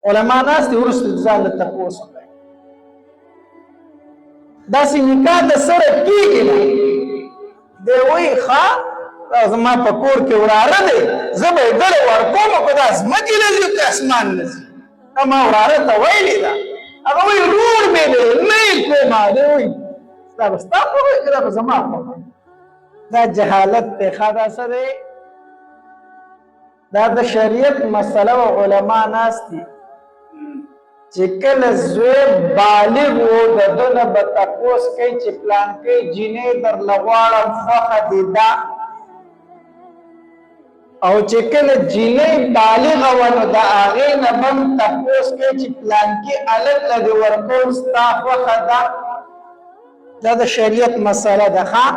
علما ناس دي ورسته ځان له تاسو داسې نکاح د سره کېږي نه دی وایي ښه زما په کور کې وراره دی زه به یې ګله ورکوم که دا ځمکې له ځي که اسمان نه ځي ما وراره ته ویلې ده هغه وایي ورور مې دی نه یې کومه دی وایي دا به ستا خوښ وي که دا به زما خوښ وي دا جهالت دی ښه دا څه دی دا د شریعت مسله و علما ناست دي چې کله زوی بالغ و د ده نه به تپوس کوي چې پلانکۍ جینۍ درله غواړم خوښه دې ده او چې کله جینۍ بالغه وه نو د هغې نه به هم تپوس کوي چې پلانکي هلک له دې ورکول ستا خوښه ده دا د شریعت مسله ده ښه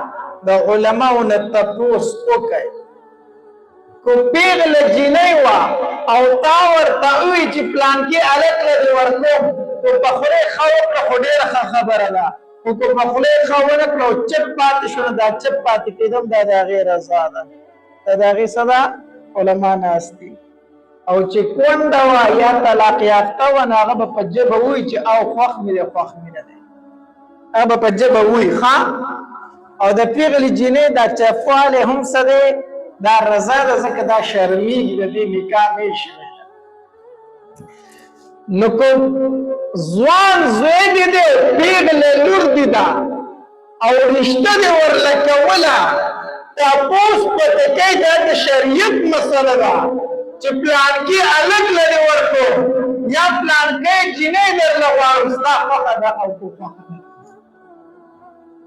د علماو نه تپوس وکړئ کو پیغله جینۍ وه او تا ورته ووایي چې پلانکي هلک له دې ورکوم خو په خولې ښه وکړه خو ډېره ښه خبره ده خو که په خولې ښه ونه کړه او چپ پاتې شو نو دا چپ پاتې کېدم دا د هغې رضا ده دا د هغې څه ده علما ناست دي او چې کونډه وه یا طلاق یافته وه نو هغه به په ژبه ووایي چې او خوښ مې دی خوښ مې نه دی هغه به په ژبه ووایي ښه او د پیغلې جینۍ دا چپوالی هم څه دی دا رضا ده ځکه دا شرمېږي د دې نکاح نه یې شوی نو که ځوان زوی دې دی پیغله لور دې ده او رشته دې ورله کوله تپوس پته کوي دا د شریعت مسله ده چې پلانکي هلک له دې ورکړو یا پلانکۍ جینۍ درله غواړم ستا خوښه ده او که خوښه ده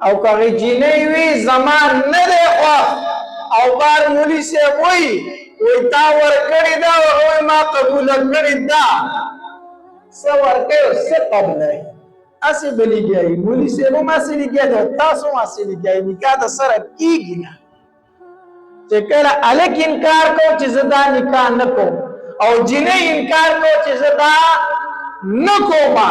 او که هغې جینۍ وي زما نه دی خوښ او بار مولي صاحب وایي تا ورکړې ده هغه وایي ما قبوله کړې ده څه ورکوي او څه قبلوي هسې به لګیایي مولي صاحب هم هسې لګیا دی او تاسو هم هسې لګیایي نکاح د سره کېږي نه چې کله هلک انکار کو چې زه دا نکاح نه کوم او جینۍ انکار کو چې زه دا نه کومه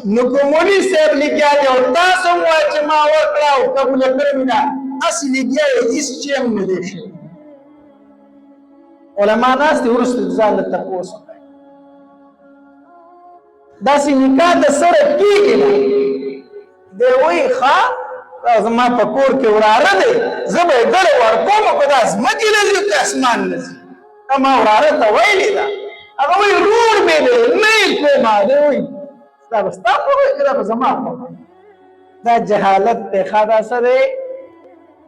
نو که مولي صاحب لګیا دی او تاسو هم وایئ چې ما ورکړه او قبوله کړې مې ده هسې لګیا یې هېڅ شی هم نه دی شوی علما ناست دي وروسته ځان له تپوس وکړئ داسې نکاح د سره کېږي نه دی وایي ښه زما په کور کې وراره دی زه به یې ګله ورکوم که دا ځمکې له ځي که اسمان نه ځي ما وراره ته ویلې ده هغه وایي ورور مې دی نه یې کومه دی وایي دا به ستا خوښ وي که دا به زما خوښ وي دا جهالت دی ښه دا څه دی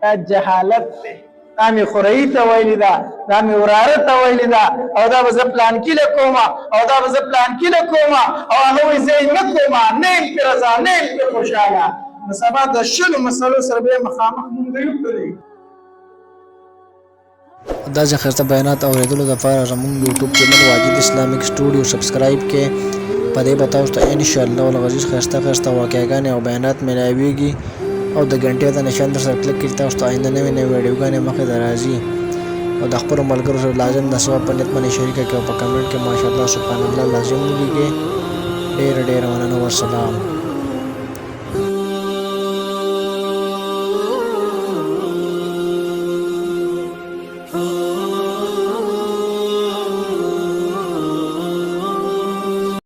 دا جهالت دی دا مې خورهي ته ویلې ده دا مې وراره ته ویلې ده او دا به زه پلانکي له کومه او دا به زه پلانکي له کومه او هغه وایي زه یې نه کومه نه یم پرې رضا نه یم پرې خوشحاله نو سبا د شلو مسلو سره بیا مخامخ مونږ یو کړی دا چې ښایسته بیانات اورېدلو دپاره زموږ یوټیوب چینل واجد اسلامیک سټوډیو سبسکرایب کړئ په دې به تاسو ته انشاءالله العزیز ښایسته واقعګانې او بیانات میلاویږي او د ګنټې د نشان در سره کلک کړئ تاسو ته آینده نوې نوې ویډیوګانې مخې ته راځي او د خپلو ملګرو سره لازم د ثواب په نیت باندې شریکه کړئ او په کمنټ کې ماشاءالله سبحان الله لازم ولیکئ ډېره مننه والسلام